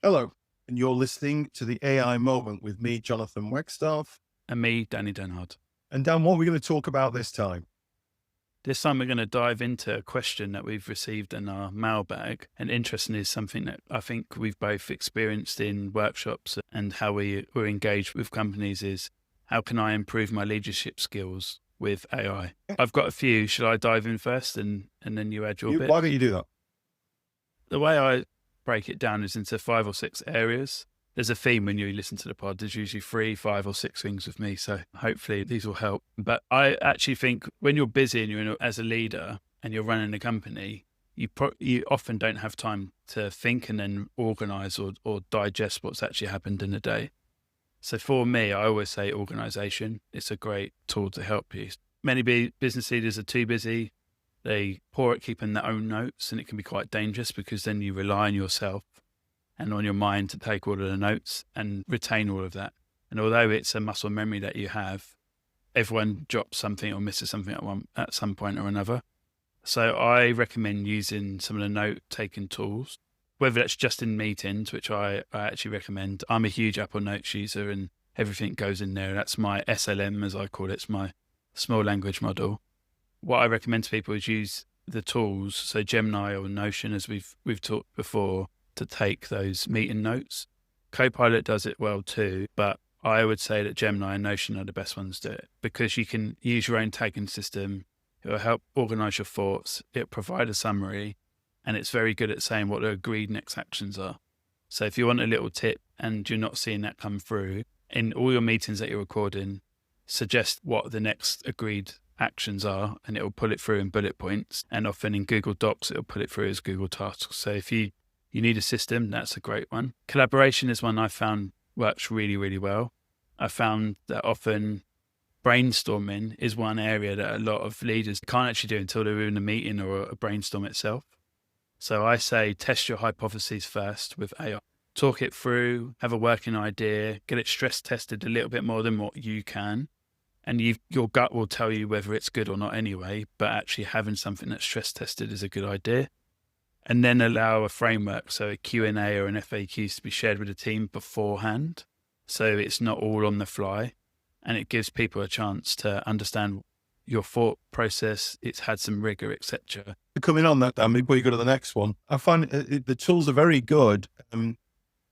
Hello, and you're listening to the AI Moment with me, Jonathan Wagstaffe. And me, Danny Denhard. And Dan, what are we going to talk about this time? This time we're going to dive into a question that we've received in our mailbag. And interestingly, is something that I think we've both experienced in workshops and how we're engaged with companies is, how can I improve my leadership skills with AI? I've got a few. Should I dive in first and then you add your bit? Why don't you do that? The way I break it down is into 5 or 6 areas. There's a theme when you listen to the pod. There's usually 3, 5 or 6 things with me. So hopefully these will help. But I actually think when you're busy and you're as a leader and you're running a company, you often don't have time to think and then organize or digest what's actually happened in a day. So for me, I always say organization. It's a great tool to help you. Many business leaders are too busy. They poor at keeping their own notes, and it can be quite dangerous because then you rely on yourself and on your mind to take all of the notes and retain all of that. And although it's a muscle memory that you have, everyone drops something or misses something at some point or another. So I recommend using some of the note-taking tools, whether that's just in meetings, which I actually recommend. I'm a huge Apple Notes user and everything goes in there. That's my SLM, as I call it. It's my small language model. What I recommend to people is use the tools, so Gemini or Notion, as we've talked before, to take those meeting notes. Copilot does it well too, but I would say that Gemini and Notion are the best ones to do it because you can use your own tagging system. It will help organize your thoughts. It'll provide a summary, and it's very good at saying what the agreed next actions are. So if you want a little tip and you're not seeing that come through, in all your meetings that you're recording, suggest what the next agreed actions are, and it will pull it through in bullet points. And often in Google Docs, it'll put it through as Google Tasks. So if you need a system, that's a great one. Collaboration is one I found works really, really well. I found that often brainstorming is one area that a lot of leaders can't actually do until they're in a meeting or a brainstorm itself. So I say test your hypotheses first with AI. Talk it through, have a working idea, get it stress tested a little bit more than what you can. And your gut will tell you whether it's good or not anyway, but actually having something that's stress tested is a good idea. And then allow a framework, so a Q&A or an FAQs to be shared with the team beforehand. So it's not all on the fly, and it gives people a chance to understand your thought process. It's had some rigor, etc. Coming on that, Dan, before you go to the next one, I find the tools are very good.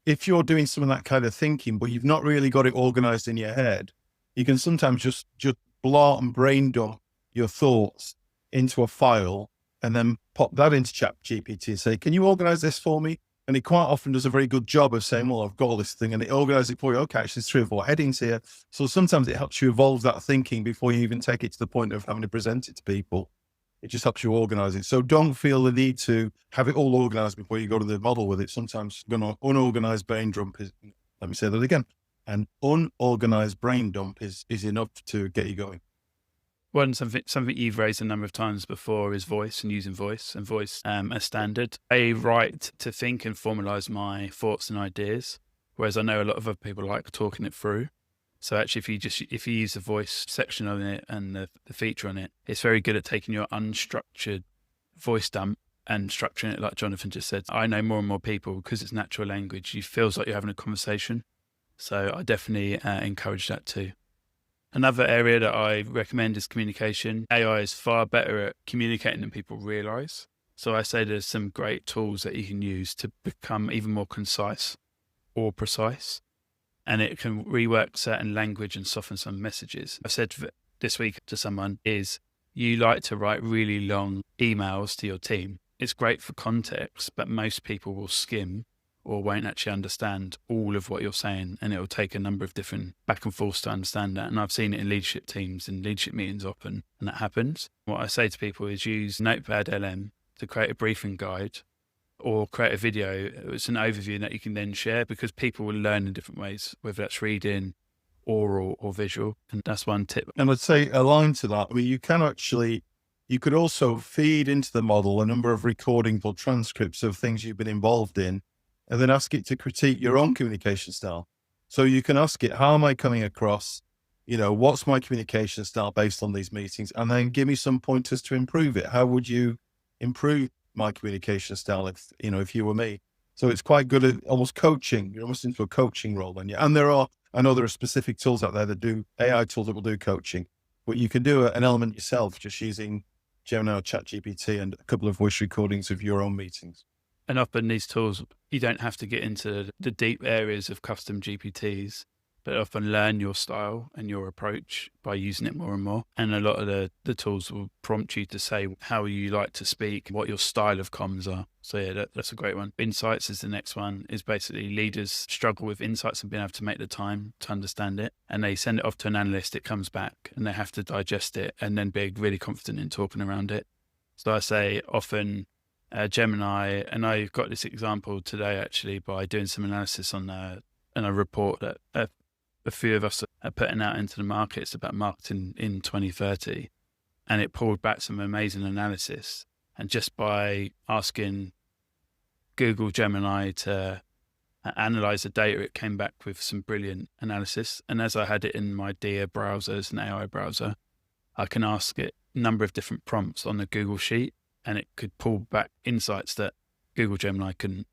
If you're doing some of that kind of thinking, but you've not really got it organized in your head, you can sometimes just blot and brain dump your thoughts into a file and then pop that into ChatGPT and say, can you organize this for me? And it quite often does a very good job of saying, well, I've got all this thing, and it organizes it for you. Okay, actually, there's 3 or 4 headings here. So sometimes it helps you evolve that thinking before you even take it to the point of having to present it to people. It just helps you organize it. So don't feel the need to have it all organized before you go to the model with it. Sometimes unorganized brain dump is, let me say that again, an unorganized brain dump is enough to get you going. Something you've raised a number of times before is voice and using voice and voice as standard. I write to think and formalize my thoughts and ideas, whereas I know a lot of other people like talking it through. So actually, if you use the voice section on it and the feature on it, it's very good at taking your unstructured voice dump and structuring it like Jonathan just said. I know more and more people, because it's natural language, it feels like you're having a conversation. So I definitely encourage that too. Another area that I recommend is communication. AI is far better at communicating than people realize. So I say there's some great tools that you can use to become even more concise or precise. And it can rework certain language and soften some messages. I said this week to someone is, you like to write really long emails to your team. It's great for context, but most people will skim or won't actually understand all of what you're saying, and it will take a number of different back and forths to understand that. And I've seen it in leadership teams and leadership meetings often, and that happens. What I say to people is use NotebookLM to create a briefing guide or create a video. It's an overview that you can then share, because people will learn in different ways, whether that's reading, oral or visual. And that's one tip. And I'd say aligned to that, I mean, you could also feed into the model a number of recordings or transcripts of things you've been involved in, and then ask it to critique your own communication style. So you can ask it, how am I coming across? What's my communication style based on these meetings? And then give me some pointers to improve it. How would you improve my communication style if you were me? So it's quite good at almost coaching. You're almost into a coaching role then. Yeah. And I know there are specific tools out there that do AI tools that will do coaching, but you can do an element yourself just using Gemini or ChatGPT and a couple of voice recordings of your own meetings. And often these tools, you don't have to get into the deep areas of custom GPTs, but often learn your style and your approach by using it more and more. And a lot of the tools will prompt you to say how you like to speak, what your style of comms are. So yeah, that's a great one. Insights is the next one. Is basically leaders struggle with insights and being able to make the time to understand it. And they send it off to an analyst, it comes back and they have to digest it and then be really confident in talking around it. So I say often Gemini, and I got this example today actually by doing some analysis on a report that a few of us are putting out into the market. It's about marketing in 2030. And it pulled back some amazing analysis. And just by asking Google Gemini to analyze the data, it came back with some brilliant analysis. And as I had it in my Dia browser, as an AI browser, I can ask it a number of different prompts on the Google Sheet, and it could pull back insights that Google Gemini couldn't.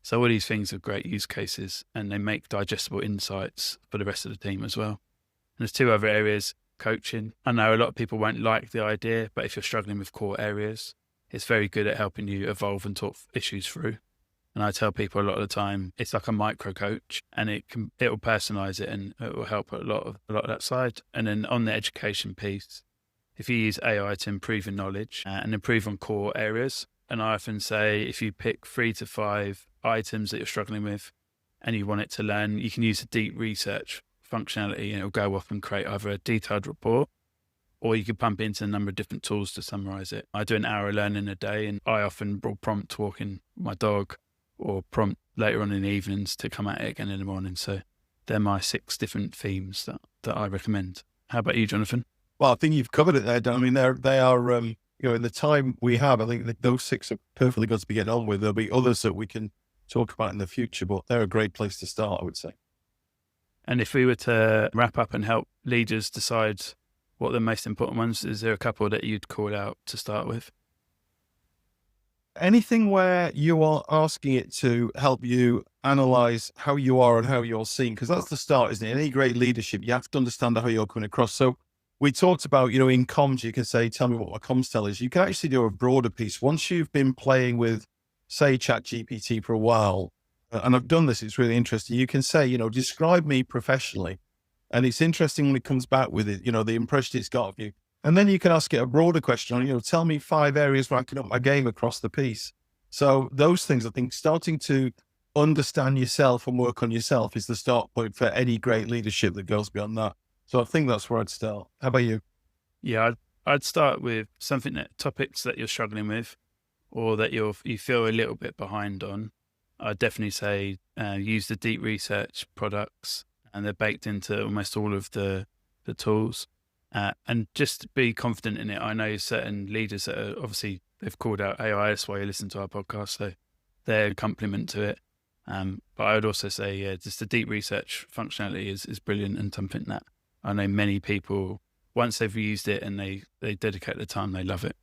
So all these things are great use cases, and they make digestible insights for the rest of the team as well. And there's two other areas, coaching. I know a lot of people won't like the idea, but if you're struggling with core areas, it's very good at helping you evolve and talk issues through. And I tell people a lot of the time, it's like a micro coach, and it'll personalize it and it will help a lot of that side. And then on the education piece, if you use AI to improve your knowledge and improve on core areas, and I often say, if you pick 3 to 5 items that you're struggling with and you want it to learn, you can use a deep research functionality and it'll go off and create either a detailed report, or you can pump into a number of different tools to summarize it. I do an hour learning a day, and I often will prompt walking my dog or prompt later on in the evenings to come at it again in the morning. So they're my 6 different themes that I recommend. How about you, Jonathan? Well, I think you've covered it there, Dan. I mean, they are in the time we have, I think that those 6 are perfectly good to be getting on with. There'll be others that we can talk about in the future, but they're a great place to start, I would say. And if we were to wrap up and help leaders decide what the most important ones, is there a couple that you'd call out to start with? Anything where you are asking it to help you analyze how you are and how you're seen, because that's the start, isn't it? Any great leadership, you have to understand how you're coming across. So we talked about, in comms, you can say, tell me what my comms tell is. You can actually do a broader piece. Once you've been playing with, say, ChatGPT for a while, and I've done this, it's really interesting. You can say, describe me professionally. And it's interesting when it comes back with it, the impression it's got of you. And then you can ask it a broader question, tell me 5 areas where I can up my game across the piece. So those things, I think, starting to understand yourself and work on yourself is the start point for any great leadership that goes beyond that. So I think that's where I'd start. How about you? Yeah, I'd start with topics that you're struggling with, or that you feel a little bit behind on. I'd definitely say use the deep research products, and they're baked into almost all of the tools. And just be confident in it. I know certain leaders that are obviously, they've called out AI, that's why you listen to our podcast, so they're a compliment to it. But I would also say, just the deep research functionality is brilliant, and something that I know many people, once they've used it and they dedicate the time, they love it.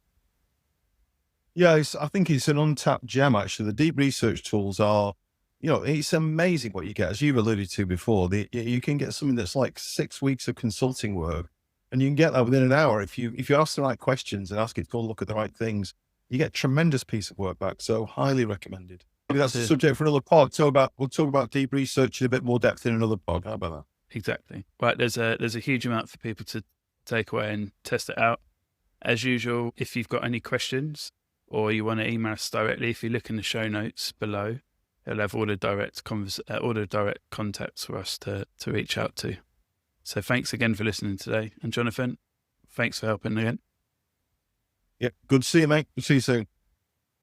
Yeah, I think it's an untapped gem, actually. The deep research tools are, it's amazing what you get. As you've alluded to before, you can get something that's like 6 weeks of consulting work, and you can get that within an hour. If you ask the right questions and ask it to go look at the right things, you get a tremendous piece of work back. So highly recommended. Maybe that's a subject for another pod. We'll talk about deep research in a bit more depth in another pod. How about that? Exactly. Right. There's a huge amount for people to take away and test it out. As usual, if you've got any questions or you want to email us directly, if you look in the show notes below, it'll have all the direct contacts for us to reach out to. So thanks again for listening today. And Jonathan, thanks for helping again. Yeah. Good to see you, mate. We'll see you soon.